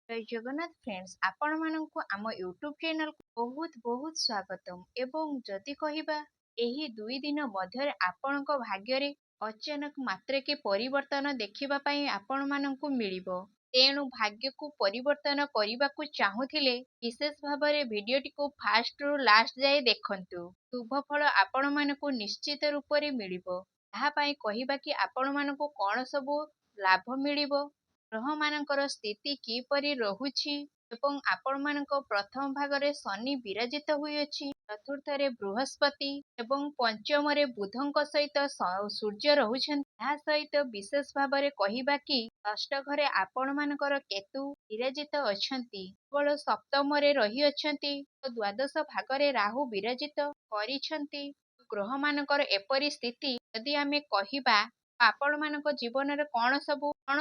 ଜୟ Jagannath friends, ଆପଣମାନଙ୍କୁ ଆମ YouTube ଚ୍ୟାନେଲକୁ ବହୁତ ବହୁତ ସ୍ୱାଗତମ୍। ଏବଂ ଯଦି କହିବା ଏହି 2 ଦିନ ମଧ୍ୟରେ ଆପଣଙ୍କ ଭାଗ୍ୟରେ ଅଚାନକ ମାତ୍ରକେ ପରିବର୍ତ୍ତନ ଦେଖିବା ପାଇଁ ଆପଣମାନଙ୍କୁ ମିଳିବ। ତେଣୁ ଭାଗ୍ୟକୁ ପରିବର୍ତ୍ତନ କରିବାକୁ ଚାହୁଁଥିଲେ ବିଶେଷ ଭାବରେ ଭିଡିଓଟିକୁ ଫାଷ୍ଟରୁ ଲାଷ୍ଟ ଯାଏ ଦେଖନ୍ତୁ। ଶୁଭ ଫଳ ଆପଣମାନଙ୍କୁ ନିଶ୍ଚିତ ରୂପରେ ମିଳିବ। ତାହା ପାଇଁ କହିବା କି ଆପଣମାନଙ୍କୁ କଣ ସବୁ ଲାଭ ମିଳିବ, ଗ୍ରହମାନଙ୍କର ସ୍ଥିତି କିପରି ରହୁଛି ଏବଂ ଆପଣମାନଙ୍କ ପ୍ରଥମ ଭାଗରେ ଶନି ବିରାଜିତ ହୋଇଅଛି, ଚତୁର୍ଥରେ ବୃହସ୍ପତି ଏବଂ ପଞ୍ଚମରେ ବୁଧଙ୍କ ସହିତ ସୂର୍ଯ୍ୟ ରହୁଛନ୍ତି। ଏହା ସହିତ ବିଶେଷ ଭାବରେ କହିବା କି ଷଷ୍ଠ ଘରେ ଆପଣମାନଙ୍କର କେତୁ ବିରାଜିତ ଅଛନ୍ତି, କେବଳ ସପ୍ତମରେ ରହିଅଛନ୍ତି ଓ ଦ୍ୱାଦଶ ଭାଗରେ ରାହୁ ବିରାଜିତ କରିଛନ୍ତି। ଗ୍ରହମାନଙ୍କର ଏପରି ସ୍ଥିତି ଯଦି ଆମେ କହିବା ଆପଣମାନଙ୍କ ଜୀବନରେ କଣ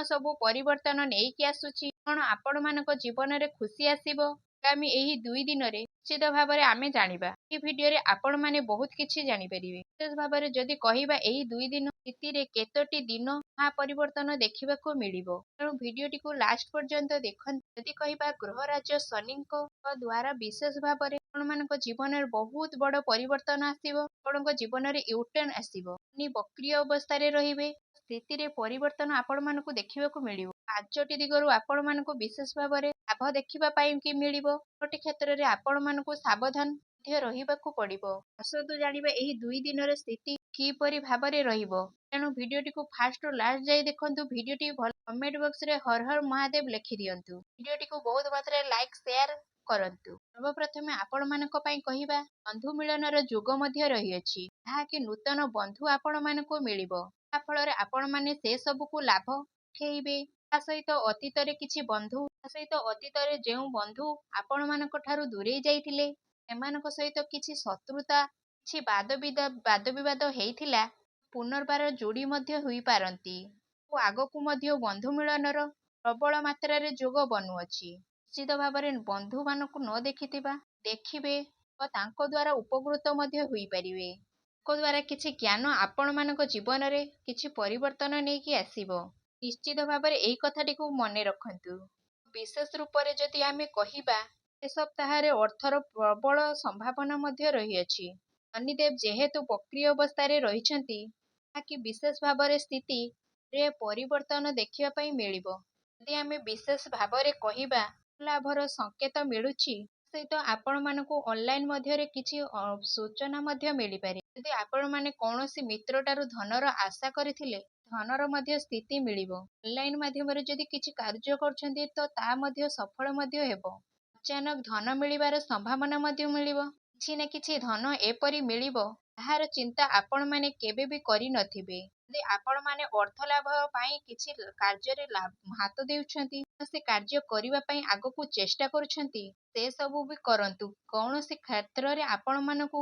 ସବୁ ପରିବର୍ତ୍ତନ ନେଇକି ଆସୁଛି, କଣ ଆପଣମାନଙ୍କ ଜୀବନରେ ଖୁସି ଆସିବ ଆଗାମୀ ଏହି 2 ଦିନରେ ନିଶ୍ଚିତ ଭାବରେ ଆମେ ଜାଣିବା। ଏହି ଭିଡିଓରେ ଆପଣମାନେ ବହୁତ କିଛି ଜାଣିପାରିବେ। ବିଶେଷ ଭାବରେ ଯଦି କହିବା ଏହି 2 ଦିନ ସ୍ଥିତିରେ କେତୋଟି ଦିନ ମହା ପରିବର୍ତ୍ତନ ଦେଖିବାକୁ ମିଳିବ, ତେଣୁ ଭିଡିଓଟିକୁ ଲାଷ୍ଟ ପର୍ଯ୍ୟନ୍ତ ଦେଖନ୍ତୁ। ଯଦି କହିବା ଗ୍ରହରାଜ ଶନିଙ୍କ ଦ୍ୱାରା ବିଶେଷ ଭାବରେ ଆପଣମାନଙ୍କ ଜୀବନରେ ବହୁତ ବଡ ପରିବର୍ତ୍ତନ ଆସିବ। ଆପଣଙ୍କ ଜୀବନରେ ୟୁଟର୍ନ ଆସିବ। ଶନି ବକ୍ରିୟ ଅବସ୍ଥାରେ ରହିବେ, ସ୍ଥିତିରେ ପରିବର୍ତ୍ତନ ଆପଣମାନଙ୍କୁ ଦେଖିବାକୁ ମିଳିବ। 5ଟି ଦିଗରୁ ଆପଣମାନଙ୍କୁ ବିଶେଷ ଭାବରେ ଲାଭ ଦେଖିବା ପାଇଁ କି ମିଳିବ। 5ଟି କ୍ଷେତ୍ରରେ ଆପଣମାନଙ୍କୁ ସାବଧାନ ମଧ୍ୟ ରହିବାକୁ ପଡିବ। ଆସନ୍ତୁ ଜାଣିବା ଏହି 2 ଦିନର ସ୍ଥିତି କିପରି ଭାବରେ ରହିବ। ତେଣୁ ଭିଡିଓଟିକୁ ଫାଷ୍ଟରୁ ଲାଷ୍ଟ ଯାଇ ଦେଖନ୍ତୁ। ଭିଡିଓଟି ଭଲ କମେଣ୍ଟ ବକ୍ସରେ ହର ହର ମହାଦେବ ଲେଖି ଦିଅନ୍ତୁ। ଭିଡିଓଟିକୁ ବହୁତ ମାତ୍ରାରେ ଲାଇକ୍ ସେୟାର କରନ୍ତୁ। ସର୍ବପ୍ରଥମେ ଆପଣମାନଙ୍କ ପାଇଁ କହିବା ବନ୍ଧୁ ମିଳନର ଯୋଗ ମଧ୍ୟ ରହିଅଛି, ଯାହାକି ନୂତନ ବନ୍ଧୁ ଆପଣମାନଙ୍କୁ ମିଳିବ। ଯାହା ଫଳରେ ଆପଣମାନେ ସେ ସବୁକୁ ଲାଭ ଉଠେଇବେ। ତା ସହିତ ଅତୀତରେ ଯେଉଁ ବନ୍ଧୁ ଆପଣମାନଙ୍କ ଠାରୁ ଦୂରେଇ ଯାଇଥିଲେ, ସେମାନଙ୍କ ସହିତ କିଛି ଶତ୍ରୁତା, କିଛି ବାଦ ବିବାଦ ହେଇଥିଲା, ପୁନର୍ବାର ଯୋଡି ମଧ୍ୟ ହୋଇପାରନ୍ତି ଓ ଆଗକୁ ମଧ୍ୟ ବନ୍ଧୁ ମିଳନର ପ୍ରବଳ ମାତ୍ରାରେ ଯୋଗ ବନୁଅଛି। ନିଶ୍ଚିତ ଭାବରେ ବନ୍ଧୁ ମାନଙ୍କୁ ନ ଦେଖିଥିବା ଦେଖିବେ ଓ ତାଙ୍କ ଦ୍ୱାରା ଉପକୃତ ମଧ୍ୟ ହୋଇପାରିବେ। ତାଙ୍କ ଦ୍ୱାରା କିଛି ଜ୍ଞାନ ଆପଣମାନଙ୍କ ଜୀବନରେ କିଛି ପରିବର୍ତ୍ତନ ନେଇକି ଆସିବ। ନିଶ୍ଚିତ ଭାବରେ ଏହି କଥାଟିକୁ ମନେ ରଖନ୍ତୁ। ବିଶେଷ ରୂପରେ ଯଦି ଆମେ କହିବା, ଏ ସପ୍ତାହରେ ଅର୍ଥର ପ୍ରବଳ ସମ୍ଭାବନା ମଧ୍ୟ ରହିଅଛି। ଶନିଦେବ ଯେହେତୁ ବକ୍ରିୟ ଅବସ୍ଥାରେ ରହିଛନ୍ତି, ଯାହାକି ବିଶେଷ ଭାବରେ ସ୍ଥିତିରେ ପରିବର୍ତ୍ତନ ଦେଖିବା ପାଇଁ ମିଳିବ। ଯଦି ଆମେ ବିଶେଷ ଭାବରେ କହିବା ଲାଭର ସଂକେତ ମିଳୁଛି, ସହିତ ଆପଣମାନଙ୍କୁ ଅନଲାଇନ ମଧ୍ୟରେ କିଛି ସୂଚନା ମଧ୍ୟ ମିଳିପାରେ। ଯଦି ଆପଣମାନେ କୌଣସି ମିତ୍ରଠାରୁ ଧନର ଆଶା କରିଥିଲେ, ଧନର ମଧ୍ୟ ସ୍ଥିତି ମିଳିବ। ଅନଲାଇନ ମାଧ୍ୟମରେ ଯଦି କିଛି କାର୍ଯ୍ୟ କରୁଛନ୍ତି ତ ତାହା ମଧ୍ୟ ସଫଳ ମଧ୍ୟ ହେବ। ଅଚାନକ ଧନ ମିଳିବାର ସମ୍ଭାବନା ମଧ୍ୟ ମିଳିବ। କିଛି ନା କିଛି ଧନ ଏପରି ମିଳିବ ଯାହାର ଚିନ୍ତା ଆପଣମାନେ କେବେ ବି କରିନଥିବେ। ଯଦି ଆପଣମାନେ ଅର୍ଥ ଲାଭ ପାଇଁ କିଛି କାର୍ଯ୍ୟରେ ହାତ ଦେଉଛନ୍ତି, ସେ କାର୍ଯ୍ୟ କରିବା ପାଇଁ ଆଗକୁ ଚେଷ୍ଟା କରୁଛନ୍ତି, ସେ ସବୁ ବି କରନ୍ତୁ। କୌଣସି କ୍ଷେତ୍ରରେ ଆପଣମାନଙ୍କୁ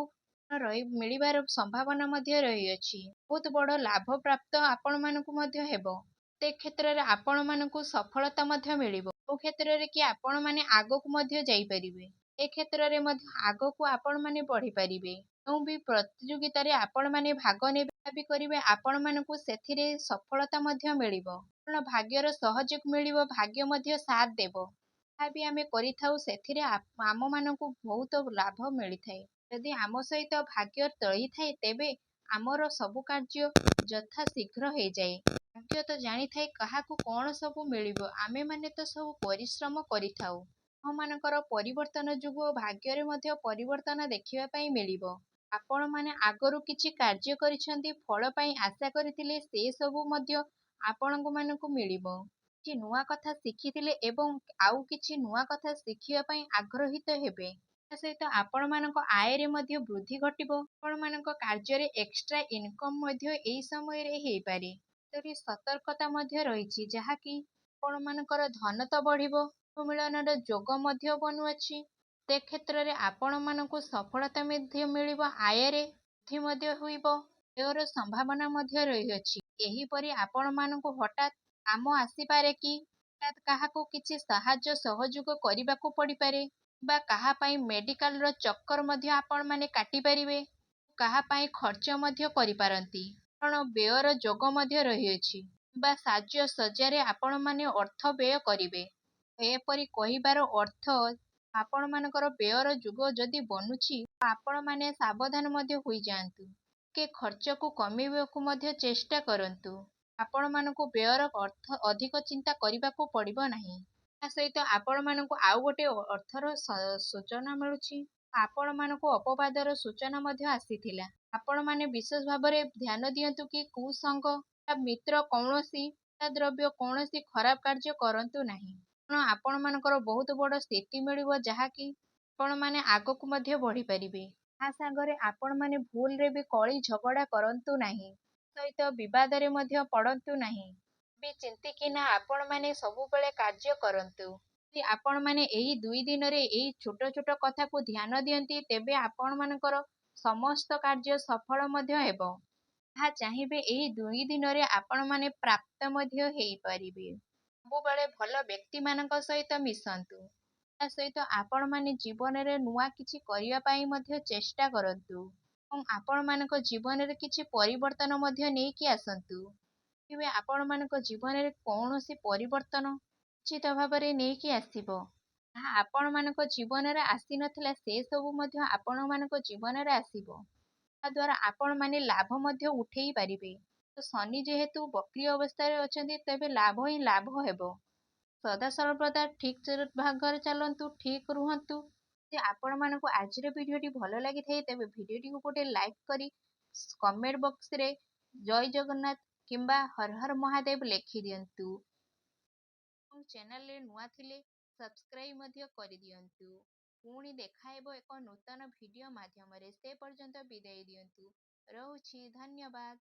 ମିଳିବାର ସମ୍ଭାବନା ମଧ୍ୟ ରହିଅଛି। ବହୁତ ବଡ ଲାଭ ପ୍ରାପ୍ତ ଆପଣମାନଙ୍କୁ ମଧ୍ୟ ହେବ। ପ୍ରତ୍ୟେକ କ୍ଷେତ୍ରରେ ଆପଣମାନଙ୍କୁ ସଫଳତା ମଧ୍ୟ ମିଳିବ। ଓ କ୍ଷେତ୍ରରେ କି ଆପଣମାନେ ଆଗକୁ ମଧ୍ୟ ଯାଇପାରିବେ। ଏ କ୍ଷେତ୍ରରେ ମଧ୍ୟ ଆଗକୁ ଆପଣମାନେ ବଢିପାରିବେ। କେଉଁ ବି ପ୍ରତିଯୋଗିତାରେ ଆପଣମାନେ ଭାଗ ନେବେ ଦାବି କରିବେ, ଆପଣମାନଙ୍କୁ ସେଥିରେ ସଫଳତା ମଧ୍ୟ ମିଳିବ। କାରଣ ଭାଗ୍ୟର ସହଯୋଗ ମିଳିବ, ଭାଗ୍ୟ ମଧ୍ୟ ସାଥ ଦେବ। ଯାହା ବି ଆମେ କରିଥାଉ ସେଥିରେ ଆମମାନଙ୍କୁ ବହୁତ ଲାଭ ମିଳିଥାଏ। ଯଦି ଆମ ସହିତ ଭାଗ୍ୟ ରହିଥାଏ, ତେବେ ଆମର ସବୁ କାର୍ଯ୍ୟ ଯଥା ଶୀଘ୍ର ହେଇଯାଏ। ଭାଗ୍ୟ ତ ଜାଣିଥାଏ କାହାକୁ କଣ ସବୁ ମିଳିବ। ଆମେମାନେ ତ ସବୁ ପରିଶ୍ରମ କରିଥାଉ। ଆମମାନଙ୍କର ପରିବର୍ତ୍ତନ ଯୋଗୁଁ ଭାଗ୍ୟରେ ମଧ୍ୟ ପରିବର୍ତ୍ତନ ଦେଖିବା ପାଇଁ ମିଳିବ। ଆପଣମାନେ ଆଗରୁ କିଛି କାର୍ଯ୍ୟ କରିଛନ୍ତି, ଫଳ ପାଇଁ ଆଶା କରିଥିଲେ, ସେ ସବୁ ମଧ୍ୟ ଆପଣଙ୍କ ମାନଙ୍କୁ ମିଳିବ। କିଛି ନୂଆ କଥା ଶିଖିଥିଲେ ଏବଂ ଆଉ କିଛି ନୂଆ କଥା ଶିଖିବା ପାଇଁ ଆଗ୍ରହୀତ ହେବେ। ତା ସହିତ ଆପଣମାନଙ୍କ ଆୟରେ ମଧ୍ୟ ବୃଦ୍ଧି ଘଟିବ। ଆପଣମାନଙ୍କ କାର୍ଯ୍ୟରେ ଏକ୍ସଟ୍ରା ଇନକମ ମଧ୍ୟ ଏହି ସମୟରେ ହେଇପାରେ। ଏପରି ସତର୍କତା ମଧ୍ୟ ରହିଛି, ଯାହାକି ଆପଣମାନଙ୍କର ଧନ ତ ବଢିବ, ମିଳନର ଯୋଗ ମଧ୍ୟ ବନୁଅଛି। ସେ କ୍ଷେତ୍ରରେ ଆପଣମାନଙ୍କୁ ସଫଳତା ମଧ୍ୟ ମିଳିବ, ଆୟରେ ବୃଦ୍ଧି ମଧ୍ୟ ହୋଇବ, ଏହାର ସମ୍ଭାବନା ମଧ୍ୟ ରହିଅଛି। ଏହିପରି ଆପଣମାନଙ୍କୁ ହଠାତ୍ କାମ ଆସିପାରେ କି ହଠାତ୍ କାହାକୁ କିଛି ସାହାଯ୍ୟ ସହଯୋଗ କରିବାକୁ ପଡିପାରେ, ବା କାହା ପାଇଁ ମେଡିକାଲର ଚକ୍କର ମଧ୍ୟ ଆପଣମାନେ କାଟିପାରିବେ। କାହା ପାଇଁ ଖର୍ଚ୍ଚ ମଧ୍ୟ କରିପାରନ୍ତି, କାରଣ ବ୍ୟୟର ଯୋଗ ମଧ୍ୟ ରହିଅଛି। ବା ସାଜ୍ୟସଜ୍ଜାରେ ଆପଣମାନେ ଅର୍ଥ ବ୍ୟୟ କରିବେ। ଏପରି କହିବାର ଅର୍ଥ ଆପଣମାନଙ୍କର ବ୍ୟୟର ଯୁଗ ଯଦି ବନୁଛି ଆପଣମାନେ ସାବଧାନ ମଧ୍ୟ ହୋଇଯାଆନ୍ତୁ। ଟିକେ ଖର୍ଚ୍ଚକୁ କମେଇବାକୁ ମଧ୍ୟ ଚେଷ୍ଟା କରନ୍ତୁ। ଆପଣମାନଙ୍କୁ ବ୍ୟୟର ଅଧିକ ଚିନ୍ତା କରିବାକୁ ପଡ଼ିବ ନାହିଁ। ତା ସହିତ ଆପଣମାନଙ୍କୁ ଆଉ ଗୋଟେ ଅର୍ଥର ସୂଚନା ମିଳୁଛି। ଆପଣମାନଙ୍କୁ ଅପବାଦର ସୂଚନା ମଧ୍ୟ ଆସିଥିଲା। ଆପଣମାନେ ବିଶେଷ ଭାବରେ ଧ୍ୟାନ ଦିଅନ୍ତୁ କି କୁସଙ୍ଗ ବା ମିତ୍ର କୌଣସି ଦ୍ରବ୍ୟ କୌଣସି ଖରାପ କାର୍ଯ୍ୟ କରନ୍ତୁ ନାହିଁ। କାରଣ ଆପଣମାନଙ୍କର ବହୁତ ବଡ଼ ସ୍ଥିତି ମିଳିବ ଯାହାକି ଆପଣମାନେ ଆଗକୁ ମଧ୍ୟ ବଢ଼ିପାରିବେ। ତା ସାଙ୍ଗରେ ଆପଣମାନେ ଭୁଲରେ ବି କଳି ଝଗଡ଼ା କରନ୍ତୁ ନାହିଁ। ସହିତ ବିବାଦରେ ମଧ୍ୟ ପଡ଼ନ୍ତୁ ନାହିଁ। ବି ଚିନ୍ତିକିନା ଆପଣମାନେ ସବୁବେଳେ କାର୍ଯ୍ୟ କରନ୍ତୁ। ଯଦି ଆପଣମାନେ ଏହି 2 ଦିନରେ ଏହି ଛୋଟ ଛୋଟ କଥାକୁ ଧ୍ୟାନ ଦିଅନ୍ତି ତେବେ ଆପଣମାନଙ୍କର ସମସ୍ତ କାର୍ଯ୍ୟ ସଫଳ ମଧ୍ୟ ହେବ। ଯାହା ଚାହିଁବେ ଏହି 2 ଦିନରେ ଆପଣମାନେ ପ୍ରାପ୍ତ ମଧ୍ୟ ହେଇପାରିବେ। ସବୁବେଳେ ଭଲ ବ୍ୟକ୍ତିମାନଙ୍କ ସହିତ ମିଶନ୍ତୁ। ତା ସହିତ ଆପଣମାନେ ଜୀବନରେ ନୂଆ କିଛି କରିବା ପାଇଁ ମଧ୍ୟ ଚେଷ୍ଟା କରନ୍ତୁ ଏବଂ ଆପଣମାନଙ୍କ ଜୀବନରେ କିଛି ପରିବର୍ତ୍ତନ ମଧ୍ୟ ନେଇକି ଆସନ୍ତୁ। ଦେଖିବେ ଆପଣମାନଙ୍କ ଜୀବନରେ କୌଣସି ପରିବର୍ତ୍ତନ ନିଶ୍ଚିତ ଭାବରେ ନେଇକି ଆସିବ। ଯାହା ଆପଣମାନଙ୍କ ଜୀବନରେ ଆସିନଥିଲା ସେ ସବୁ ମଧ୍ୟ ଆପଣମାନଙ୍କ ଜୀବନରେ ଆସିବ। ଯାହାଦ୍ୱାରା ଆପଣମାନେ ଲାଭ ମଧ୍ୟ ଉଠେଇ ପାରିବେ। ତ ଶନି ଯେହେତୁ ବକ୍ରି ଅବସ୍ଥାରେ ଅଛନ୍ତି ତେବେ ଲାଭ ହିଁ ଲାଭ ହେବ। ସଦାସର୍ବଦା ଠିକ୍ ଭାଗରେ ଚାଲନ୍ତୁ, ଠିକ୍ ରୁହନ୍ତୁ। ଯଦି ଆପଣମାନଙ୍କୁ ଆଜିର ଭିଡ଼ିଓଟି ଭଲ ଲାଗିଥାଏ ତେବେ ଭିଡ଼ିଓଟିକୁ ଗୋଟେ ଲାଇକ୍ କରି କମେଣ୍ଟ ବକ୍ସରେ ଜୟ ଜଗନ୍ନାଥ କିମ୍ବା ହର ହର ମହାଦେବ ଲେଖିଦିଅନ୍ତୁ। ଏବଂ ଚ୍ୟାନେଲରେ ନୂଆ ଥିଲେ ସବସ୍କ୍ରାଇବ୍ ମଧ୍ୟ କରିଦିଅନ୍ତୁ। ପୁଣି ଦେଖାହେବ ଏକ ନୂତନ ଭିଡ଼ିଓ ମାଧ୍ୟମରେ। ସେ ପର୍ଯ୍ୟନ୍ତ ବିଦାୟ ଦିଅନ୍ତୁ। ରହୁଛି, ଧନ୍ୟବାଦ।